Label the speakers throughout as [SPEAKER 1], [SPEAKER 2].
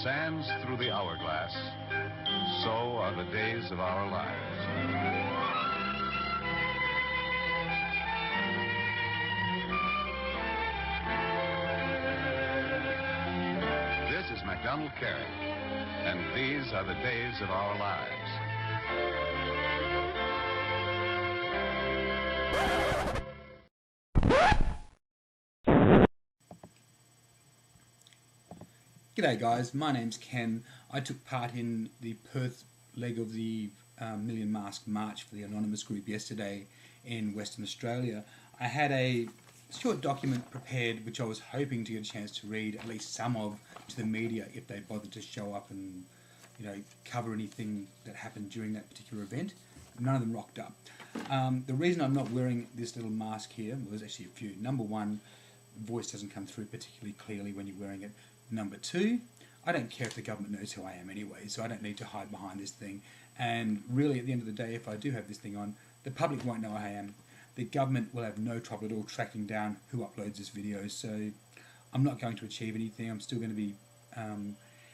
[SPEAKER 1] sands through the hourglass, so are the days of our lives. This is MacDonald Carey, and these are the days of our lives.
[SPEAKER 2] G'day guys, my name's Ken. I took part in the Perth leg of the Million Mask March for the Anonymous group yesterday in Western Australia. I had a short document prepared which I was hoping to get a chance to read at least some of to the media if they bothered to show up and cover anything that happened during that particular event. None of them rocked up. The reason I'm not wearing this little mask here, well, there's actually a few. Number one, voice doesn't come through particularly clearly when you're wearing it. Number two, I don't care if the government knows who I am anyway, so I don't need to hide behind this thing. And really, at the end of the day, if I do have this thing on, the public won't know who I am. The government will have no trouble at all tracking down who uploads this video, so I'm not going to achieve anything. I'm still going to be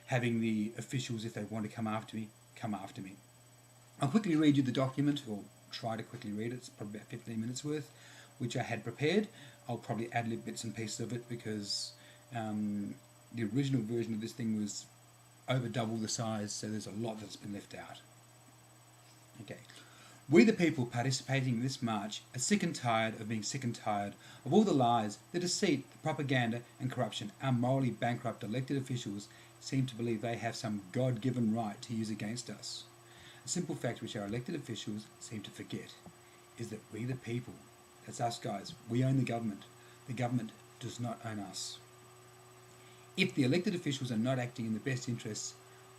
[SPEAKER 2] having the officials, if they want to come after me, come after me. I'll quickly read you the document, or try to quickly read it. It's probably about 15 minutes worth, which I had prepared. I'll probably add little bits and pieces of it because the original version of this thing was over double the size, so there's a lot that's been left out. Okay. We the people participating in this march are sick and tired of being sick and tired of all the lies, the deceit, the propaganda and corruption our morally bankrupt elected officials seem to believe they have some God-given right to use against us. A simple fact which our elected officials seem to forget is that we the people, that's us guys, we own the government. The government does not own us. If the elected officials are not acting in the best interests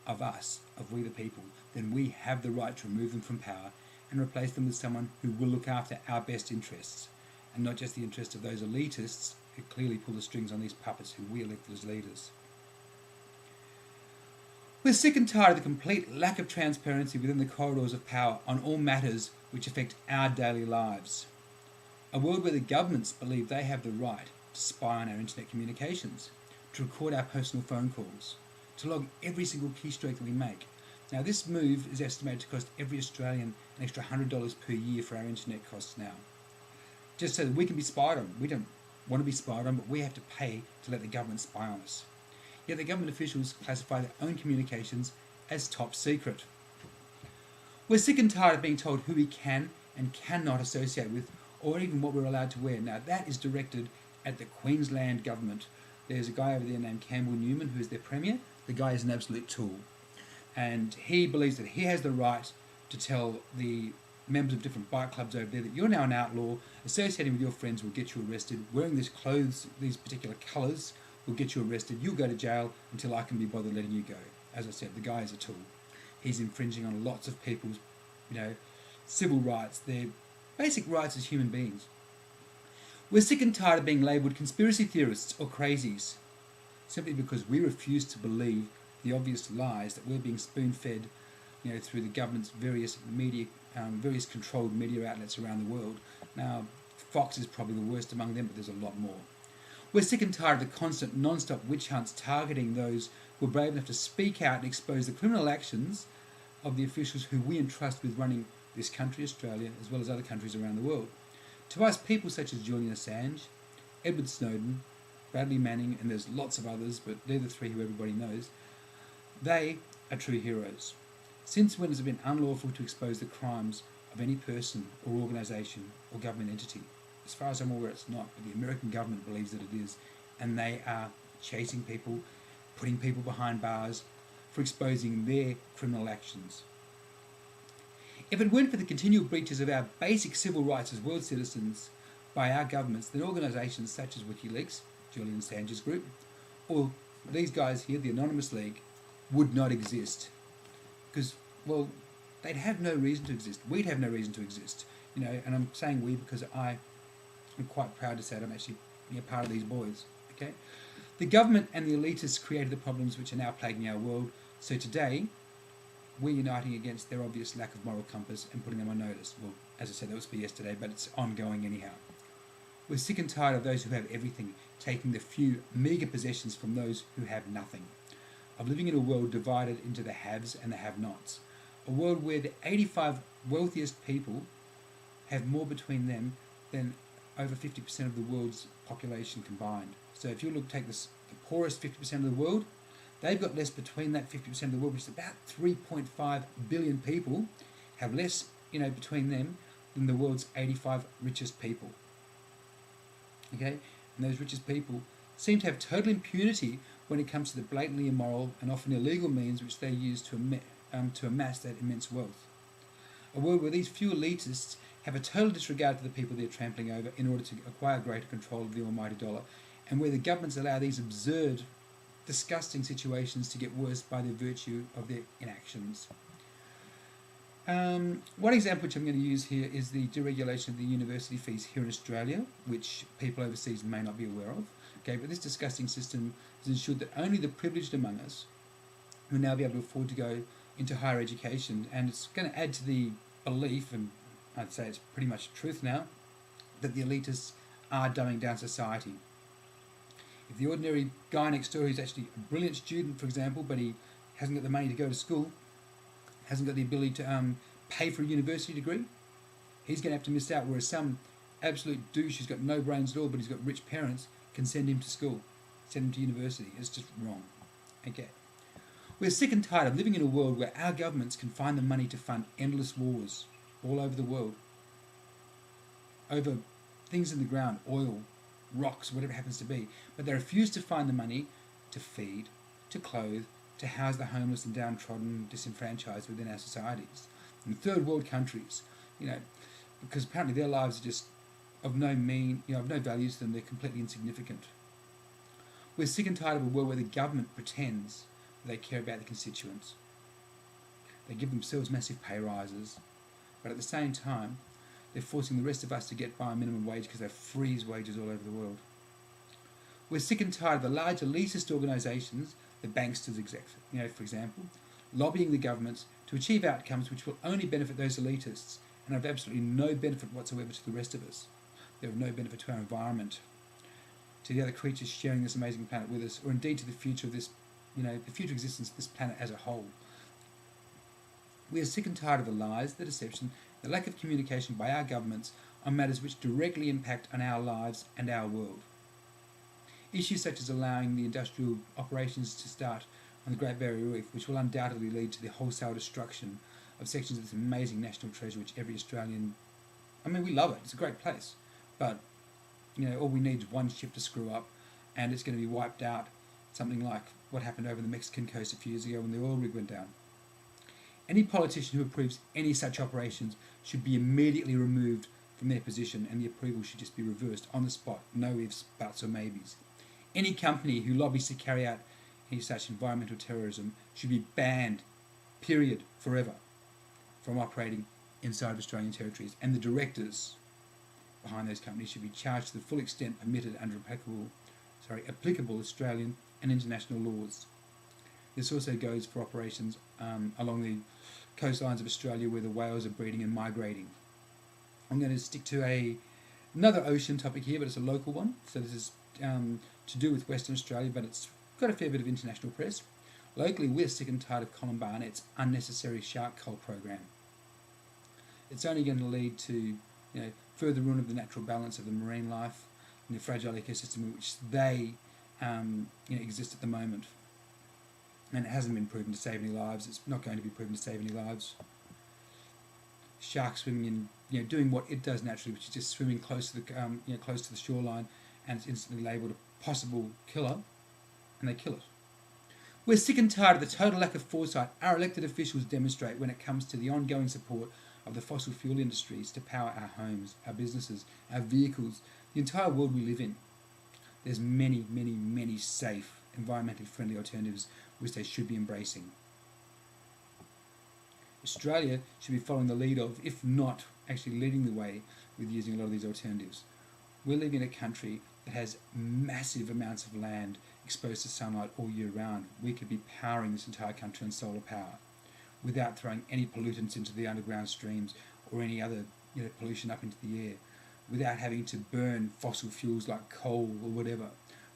[SPEAKER 2] of us, of we the people, then we have the right to remove them from power and replace them with someone who will look after our best interests, and not just the interests of those elitists who clearly pull the strings on these puppets who we elect as leaders. We're sick and tired of the complete lack of transparency within the corridors of power on all matters which affect our daily lives. A world where the governments believe they have the right to spy on our internet communications, to record our personal phone calls, to log every single keystroke that we make. Now this move is estimated to cost every Australian an extra $100 per year for our internet costs now. Just so that we can be spied on. We don't want to be spied on, but we have to pay to let the government spy on us. Yet the government officials classify their own communications as top secret. We're sick and tired of being told who we can and cannot associate with, or even what we're allowed to wear. Now that is directed at the Queensland government. There's a guy over there named Campbell Newman who is their premier. The guy is an absolute tool. And he believes that he has the right to tell the members of different bike clubs over there that you're now an outlaw, associating with your friends will get you arrested, wearing these clothes, these particular colours will get you arrested, you'll go to jail until I can be bothered letting you go. As I said, the guy is a tool. He's infringing on lots of people's, civil rights, their basic rights as human beings. We're sick and tired of being labelled conspiracy theorists or crazies, simply because we refuse to believe the obvious lies that we're being spoon-fed, through the government's various media, various controlled media outlets around the world. Now, Fox is probably the worst among them, but there's a lot more. We're sick and tired of the constant, non-stop witch hunts targeting those who are brave enough to speak out and expose the criminal actions of the officials who we entrust with running this country, Australia, as well as other countries around the world. To us, people such as Julian Assange, Edward Snowden, Bradley Manning, and there's lots of others, but they're the three who everybody knows, they are true heroes. Since when has it been unlawful to expose the crimes of any person or organisation or government entity? As far as I'm aware, it's not, but the American government believes that it is, and they are chasing people, putting people behind bars for exposing their criminal actions. If it weren't for the continual breaches of our basic civil rights as world citizens by our governments, then organisations such as WikiLeaks, Julian Assange's group, or these guys here, the Anonymous League, would not exist. Because, well, they'd have no reason to exist. We'd have no reason to exist. And I'm saying we because I'm quite proud to say that I'm actually part of these boys. Okay? The government and the elitists created the problems which are now plaguing our world. So today, we're uniting against their obvious lack of moral compass and putting them on notice. Well, as I said, that was for yesterday, but it's ongoing anyhow. We're sick and tired of those who have everything, taking the few meagre possessions from those who have nothing. of living in a world divided into the haves and the have-nots. A world where the 85 wealthiest people have more between them than over 50% of the world's population combined. So if you take the poorest 50% of the world, they've got less between that 50% of the world, which is about 3.5 billion people, have less, between them than the world's 85 richest people. Okay, and those richest people seem to have total impunity when it comes to the blatantly immoral and often illegal means which they use to amass that immense wealth. A world where these few elitists have a total disregard for the people they're trampling over in order to acquire greater control of the almighty dollar, and where the governments allow these absurd, disgusting situations to get worse by the virtue of their inactions. One example which I'm going to use here is the deregulation of the university fees here in Australia, which people overseas may not be aware of. Okay, but this disgusting system has ensured that only the privileged among us will now be able to afford to go into higher education, and it's going to add to the belief, and I'd say it's pretty much truth now, that the elitists are dumbing down society. If the ordinary guy next door who's actually a brilliant student, for example, but he hasn't got the money to go to school, hasn't got the ability to pay for a university degree, he's going to have to miss out, whereas some absolute douche who's got no brains at all but he's got rich parents can send him to school, send him to university. It's just wrong. Okay. We're sick and tired of living in a world where our governments can find the money to fund endless wars all over the world over things in the ground, oil, rocks, whatever it happens to be, but they refuse to find the money to feed, to clothe, to house the homeless and downtrodden, disenfranchised within our societies. In third world countries, because apparently their lives are just of no values to them, they're completely insignificant. We're sick and tired of a world where the government pretends that they care about the constituents. They give themselves massive pay rises, but at the same time, they're forcing the rest of us to get by a minimum wage because they freeze wages all over the world. We're sick and tired of the large elitist organisations, the banksters, for example, lobbying the governments to achieve outcomes which will only benefit those elitists and have absolutely no benefit whatsoever to the rest of us. They're of no benefit to our environment, to the other creatures sharing this amazing planet with us, or indeed to the future of this, the future existence of this planet as a whole. We are sick and tired of the lies, the deception, the lack of communication by our governments on matters which directly impact on our lives and our world. Issues such as allowing the industrial operations to start on the Great Barrier Reef, which will undoubtedly lead to the wholesale destruction of sections of this amazing national treasure which every Australian... we love it, it's a great place, but all we need is one ship to screw up and it's going to be wiped out, something like what happened over the Mexican coast a few years ago when the oil rig went down. Any politician who approves any such operations should be immediately removed from their position, and the approval should just be reversed on the spot, no ifs, buts or maybes. Any company who lobbies to carry out any such environmental terrorism should be banned, period, forever, from operating inside of Australian territories, and the directors behind those companies should be charged to the full extent permitted under applicable Australian and international laws. This also goes for operations along the coastlines of Australia where the whales are breeding and migrating. I'm going to stick to another ocean topic here, but it's a local one. So this is to do with Western Australia, but it's got a fair bit of international press. Locally, we're sick and tired of Colin Barnett's unnecessary shark cull program. It's only going to lead to further ruin of the natural balance of the marine life and the fragile ecosystem in which they exist at the moment. And it hasn't been proven to save any lives. It's not going to be proven to save any lives. Sharks swimming in, doing what it does naturally, which is just swimming close to the, close to the shoreline, and it's instantly labelled a possible killer, and they kill it. We're sick and tired of the total lack of foresight our elected officials demonstrate when it comes to the ongoing support of the fossil fuel industries to power our homes, our businesses, our vehicles, the entire world we live in. There's many, many, many safe, environmentally friendly alternatives which they should be embracing. Australia should be following the lead of, if not actually leading the way, with using a lot of these alternatives. We live in a country that has massive amounts of land exposed to sunlight all year round. We could be powering this entire country on solar power without throwing any pollutants into the underground streams or any other pollution up into the air, without having to burn fossil fuels like coal or whatever,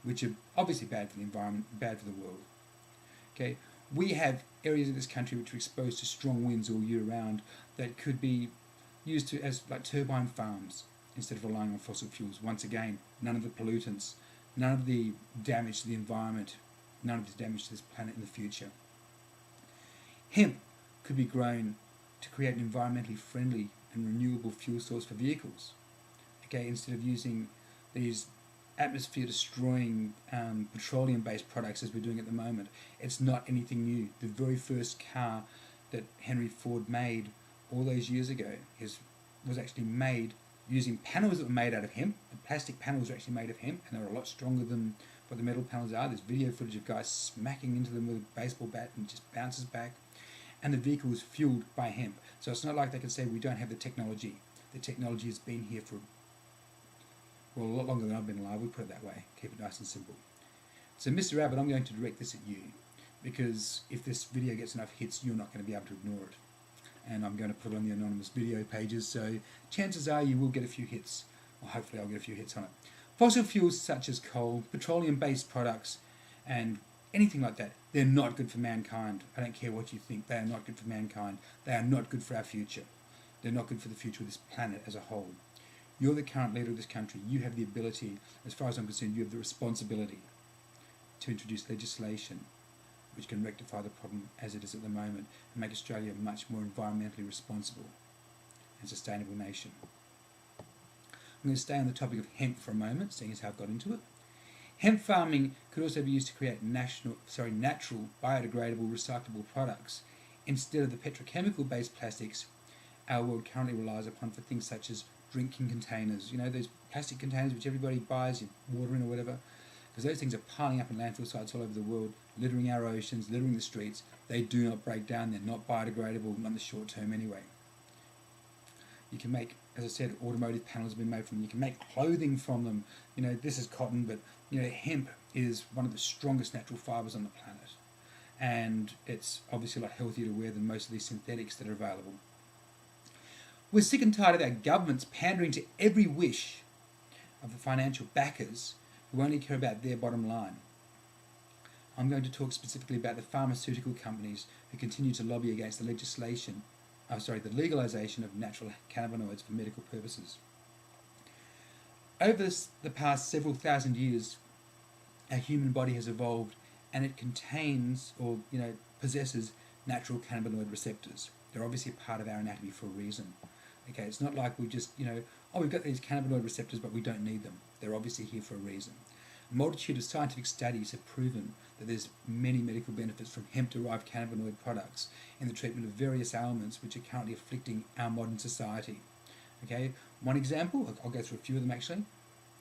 [SPEAKER 2] which are obviously bad for the environment, bad for the world. Okay, we have areas of this country which are exposed to strong winds all year round that could be used as like turbine farms instead of relying on fossil fuels. Once again, none of the pollutants, none of the damage to the environment, none of the damage to this planet in the future. Hemp could be grown to create an environmentally friendly and renewable fuel source for vehicles. Okay, instead of using these atmosphere destroying petroleum-based products as we're doing at the moment. It's not anything new. The very first car that Henry Ford made all those years ago was actually made using panels that were made out of hemp. The plastic panels were actually made of hemp, and they were a lot stronger than what the metal panels are. There's video footage of guys smacking into them with a baseball bat and it just bounces back. And the vehicle was fueled by hemp. So it's not like they can say we don't have the technology. The technology has been here for a lot longer than I've been alive. We put it that way. Keep it nice and simple. So Mr. Abbott, I'm going to direct this at you, because if this video gets enough hits, you're not going to be able to ignore it. And I'm going to put it on the anonymous video pages, so chances are you will get a few hits, or hopefully I'll get a few hits on it. Fossil fuels such as coal, petroleum-based products, and anything like that, they're not good for mankind. I don't care what you think, they are not good for mankind. They are not good for our future. They're not good for the future of this planet as a whole. You're the current leader of this country. You have the ability, as far as I'm concerned, you have the responsibility to introduce legislation which can rectify the problem as it is at the moment and make Australia a much more environmentally responsible and sustainable nation. I'm going to stay on the topic of hemp for a moment, seeing as how I've got into it. Hemp farming could also be used to create natural, biodegradable, recyclable products instead of the petrochemical-based plastics our world currently relies upon for things such as drinking containers. You know, those plastic containers which everybody buys, your water in or whatever, because those things are piling up in landfill sites all over the world, littering our oceans, littering the streets. They do not break down. They're not biodegradable, not in the short term anyway. You can make, as I said, automotive panels have been made from them. You can make clothing from them. You know, this is cotton, but you know, hemp is one of the strongest natural fibers on the planet, and it's obviously a lot healthier to wear than most of these synthetics that are available. We're sick and tired of our governments pandering to every wish of the financial backers who only care about their bottom line. I'm going to talk specifically about the pharmaceutical companies who continue to lobby against the legalization of natural cannabinoids for medical purposes. Over the past several thousand years, our human body has evolved, and it contains, or possesses, natural cannabinoid receptors. They're obviously a part of our anatomy for a reason. Okay, it's not like we just, we've got these cannabinoid receptors, but we don't need them. They're obviously here for a reason. A multitude of scientific studies have proven that there's many medical benefits from hemp-derived cannabinoid products in the treatment of various ailments which are currently afflicting our modern society. Okay, one example, I'll go through a few of them actually.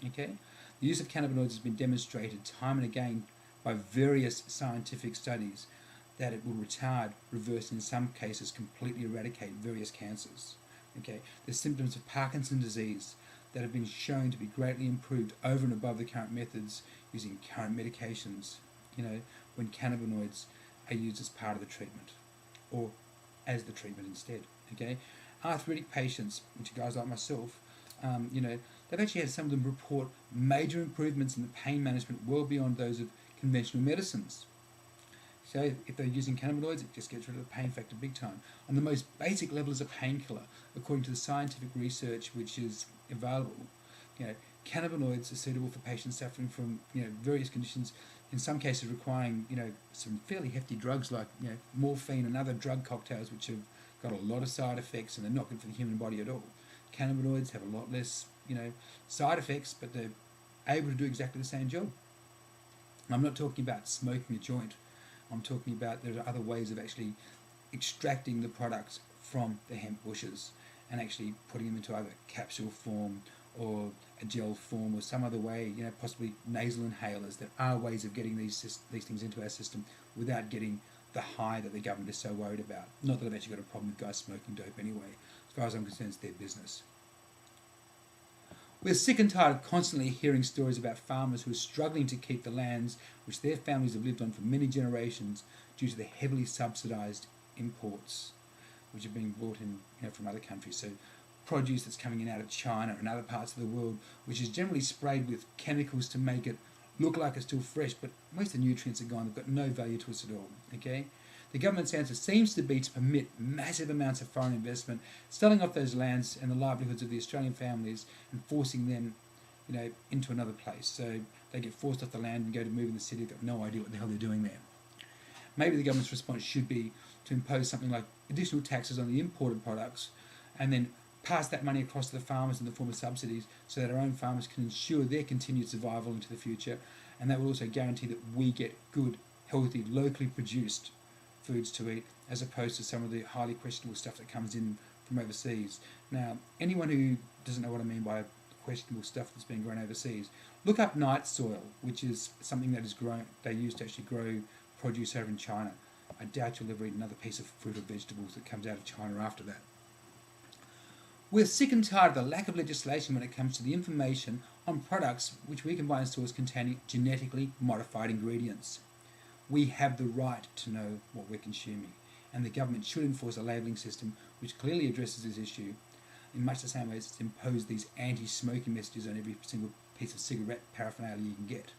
[SPEAKER 2] Okay, the use of cannabinoids has been demonstrated time and again by various scientific studies that it will retard, reverse, and in some cases completely eradicate various cancers. Okay, the symptoms of Parkinson's disease that have been shown to be greatly improved over and above the current methods using current medications, when cannabinoids are used as part of the treatment or as the treatment instead. Okay, arthritic patients, which are guys like myself, they've actually had some of them report major improvements in the pain management well beyond those of conventional medicines. So if they're using cannabinoids, it just gets rid of the pain factor big time. On the most basic level as a painkiller, according to the scientific research which is available, cannabinoids are suitable for patients suffering from various conditions, in some cases requiring some fairly hefty drugs like morphine and other drug cocktails which have got a lot of side effects and they're not good for the human body at all. Cannabinoids have a lot less side effects, but they're able to do exactly the same job. I'm not talking about smoking a joint. I'm talking about there are other ways of actually extracting the products from the hemp bushes and actually putting them into either capsule form or a gel form or some other way, possibly nasal inhalers. There are ways of getting these things into our system without getting the high that the government is so worried about. Not that I've actually got a problem with guys smoking dope anyway. As far as I'm concerned, it's their business. We're sick and tired of constantly hearing stories about farmers who are struggling to keep the lands which their families have lived on for many generations due to the heavily subsidised imports which are being brought in from other countries. So produce that's coming in out of China and other parts of the world, which is generally sprayed with chemicals to make it look like it's still fresh, but most of the nutrients are gone. They've got no value to us at all. Okay, the government's answer seems to be to permit massive amounts of foreign investment, selling off those lands and the livelihoods of the Australian families and forcing them, into another place. So they get forced off the land and go to move in the city. They've got no idea what the hell they're doing there. Maybe the government's response should be to impose something like additional taxes on the imported products and then pass that money across to the farmers in the form of subsidies so that our own farmers can ensure their continued survival into the future, and that will also guarantee that we get good, healthy, locally produced foods to eat as opposed to some of the highly questionable stuff that comes in from overseas. Now, anyone who doesn't know what I mean by questionable stuff that's being grown overseas, look up night soil, which is something that is grown, they use to actually grow produce over in China. I doubt you'll ever eat another piece of fruit or vegetables that comes out of China after that. We're sick and tired of the lack of legislation when it comes to the information on products which we can buy in stores containing genetically modified ingredients. We have the right to know what we're consuming, and the government should enforce a labelling system which clearly addresses this issue in much the same way as it's imposed these anti-smoking messages on every single piece of cigarette paraphernalia you can get.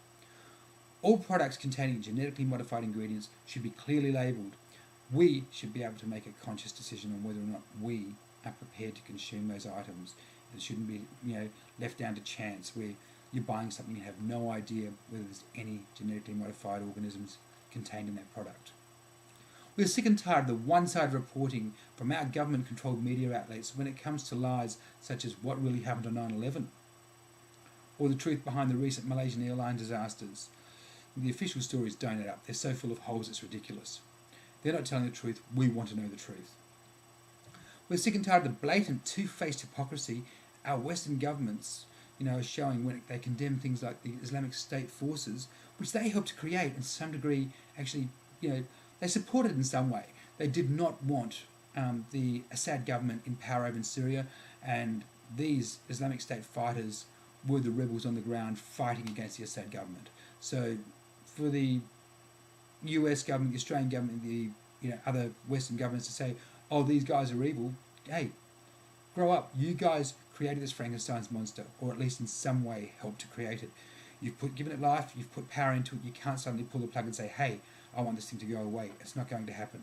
[SPEAKER 2] All products containing genetically modified ingredients should be clearly labelled. We should be able to make a conscious decision on whether or not we are prepared to consume those items. It shouldn't be, left down to chance where you're buying something and have no idea whether there's any genetically modified organisms contained in that product. We're sick and tired of the one-sided reporting from our government-controlled media outlets when it comes to lies such as what really happened on 9/11, or the truth behind the recent Malaysian airline disasters. The official stories don't add up. They're so full of holes it's ridiculous. They're not telling the truth. We want to know the truth. We're sick and tired of the blatant two-faced hypocrisy our Western governments, are showing when they condemn things like the Islamic State forces, which they helped to create in some degree. Actually, they supported in some way. They did not want the Assad government in power over in Syria, and these Islamic State fighters were the rebels on the ground fighting against the Assad government. So for the US government, the Australian government, the other Western governments to say, oh, these guys are evil, hey, grow up. You guys created this Frankenstein's monster, or at least in some way helped to create it. You've given it life, you've put power into it. You can't suddenly pull the plug and say, hey, I want this thing to go away. It's not going to happen.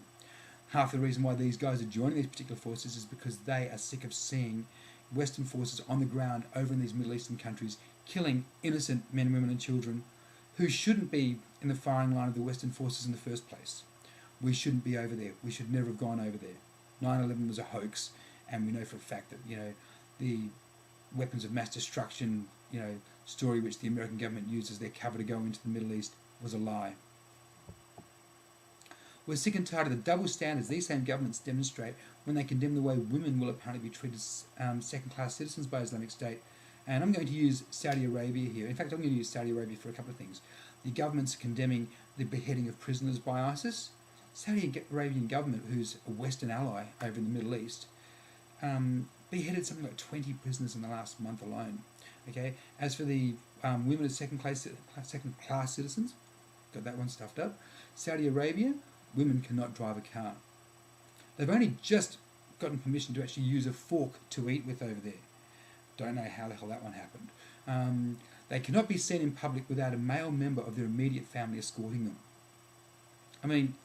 [SPEAKER 2] Half the reason why these guys are joining these particular forces is because they are sick of seeing Western forces on the ground over in these Middle Eastern countries killing innocent men, women and children who shouldn't be in the firing line of the Western forces in the first place. We shouldn't be over there. We should never have gone over there. 9/11 was a hoax, and we know for a fact that the weapons of mass destruction story which the American government used as their cover to go into the Middle East was a lie. We're sick and tired of the double standards these same governments demonstrate when they condemn the way women will apparently be treated as second-class citizens by Islamic State. And I'm going to use Saudi Arabia here. In fact, I'm going to use Saudi Arabia for a couple of things. The government's condemning the beheading of prisoners by ISIS. Saudi Arabian government, who's a Western ally over in the Middle East, beheaded something like 20 prisoners in the last month alone. Okay. As for the women as second-class citizens, got that one stuffed up. Saudi Arabia, women cannot drive a car. They've only just gotten permission to actually use a fork to eat with over there. Don't know how the hell that one happened. They cannot be seen in public without a male member of their immediate family escorting them. I mean,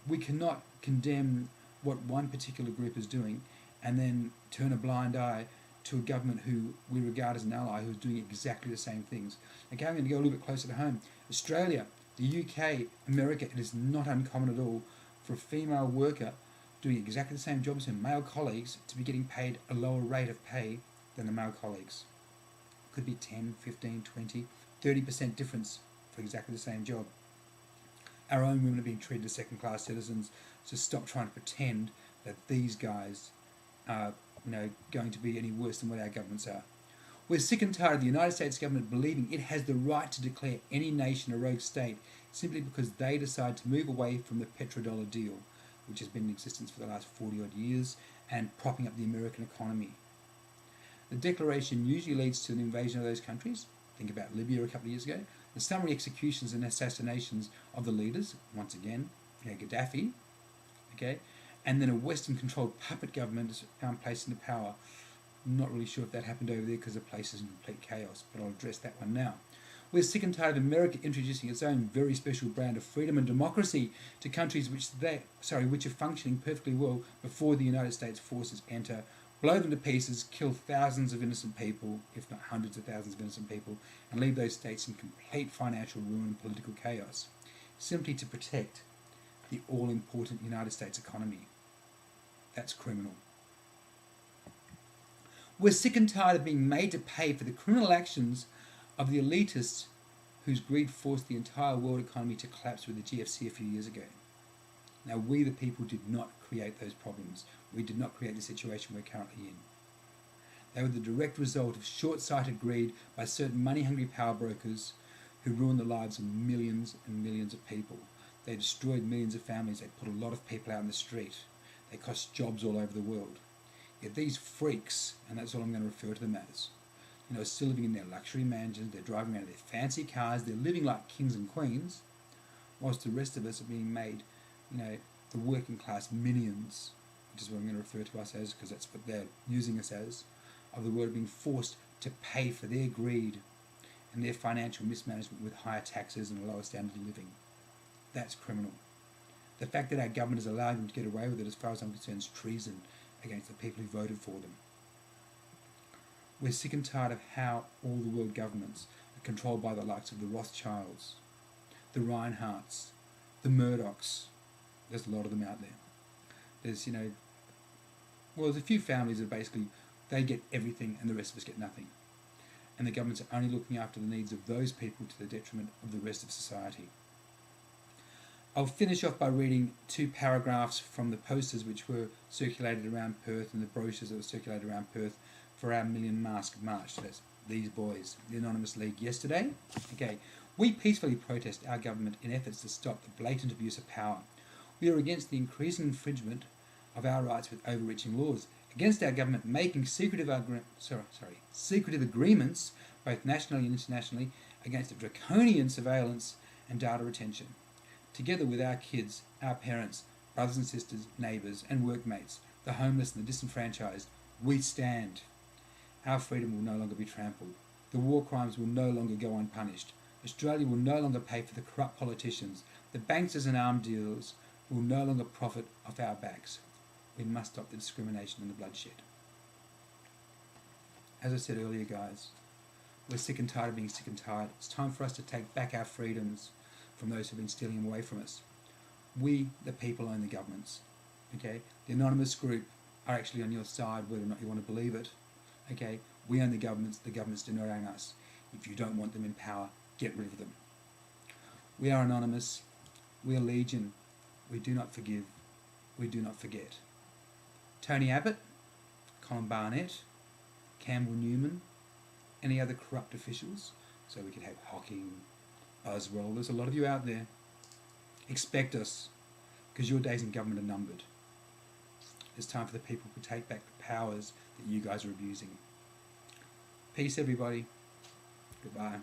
[SPEAKER 2] we cannot condemn what one particular group is doing and then turn a blind eye to a government who we regard as an ally who's doing exactly the same things. Okay, I'm going to go a little bit closer to home. Australia, the UK, America, it is not uncommon at all for a female worker doing exactly the same job as her male colleagues to be getting paid a lower rate of pay than the male colleagues. Could be 10, 15, 20, 30% difference for exactly the same job. Our own women are being treated as second-class citizens, so stop trying to pretend that these guys are going to be any worse than what our governments are. We're sick and tired of the United States government believing it has the right to declare any nation a rogue state simply because they decide to move away from the petrodollar deal, which has been in existence for the last 40-odd years and propping up the American economy. The declaration usually leads to an invasion of those countries. Think about Libya a couple of years ago. The summary executions and assassinations of the leaders, once again, Gaddafi, okay, and then a Western-controlled puppet government is placed into power. I'm not really sure if that happened over there because the place is in complete chaos, but I'll address that one now. We're sick and tired of America introducing its own very special brand of freedom and democracy to countries which are functioning perfectly well before the United States forces enter, blow them to pieces, kill thousands of innocent people, if not hundreds of thousands of innocent people, and leave those states in complete financial ruin and political chaos, simply to protect the all-important United States economy. That's criminal. We're sick and tired of being made to pay for the criminal actions of the elitists whose greed forced the entire world economy to collapse with the GFC a few years ago. Now, we the people did not create those problems. We did not create the situation we're currently in. They were the direct result of short-sighted greed by certain money-hungry power brokers who ruined the lives of millions and millions of people. They destroyed millions of families. They put a lot of people out in the street. They cost jobs all over the world. Yet these freaks, and that's all I'm going to refer to them as, are still living in their luxury mansions, they're driving around in their fancy cars, they're living like kings and queens, whilst the rest of us are being made, the working class minions, which is what I'm going to refer to us as, because that's what they're using us as, of the world, being forced to pay for their greed and their financial mismanagement with higher taxes and a lower standard of living. That's criminal. The fact that our government is allowing them to get away with it, as far as I'm concerned, is treason against the people who voted for them. We're sick and tired of how all the world governments are controlled by the likes of the Rothschilds, the Reinhardts, the Murdochs. There's a lot of them out there. There's a few families that basically, they get everything and the rest of us get nothing. And the governments are only looking after the needs of those people to the detriment of the rest of society. I'll finish off by reading 2 paragraphs from the posters which were circulated around Perth and the brochures that were circulated around Perth for our Million Mask March. So that's these boys, the Anonymous League, yesterday. Okay, we peacefully protest our government in efforts to stop the blatant abuse of power. We are against the increasing infringement of our rights with overreaching laws, against our government making secretive agreements, both nationally and internationally, against a draconian surveillance and data retention. Together with our kids, our parents, brothers and sisters, neighbours and workmates, the homeless and the disenfranchised, we stand. Our freedom will no longer be trampled. The war crimes will no longer go unpunished. Australia will no longer pay for the corrupt politicians. The banksters and arms dealers will no longer profit off our backs. We must stop the discrimination and the bloodshed. As I said earlier, guys, we're sick and tired of being sick and tired. It's time for us to take back our freedoms from those who have been stealing them away from us. We, the people, own the governments. Okay? The Anonymous group are actually on your side, whether or not you want to believe it. Okay? We own the governments do not own us. If you don't want them in power, get rid of them. We are Anonymous. We are Legion. We do not forgive. We do not forget. Tony Abbott, Colin Barnett, Campbell Newman, any other corrupt officials, so we could have Hocking, Oswald, there's a lot of you out there. Expect us, because your days in government are numbered. It's time for the people to take back the powers that you guys are abusing. Peace, everybody. Goodbye.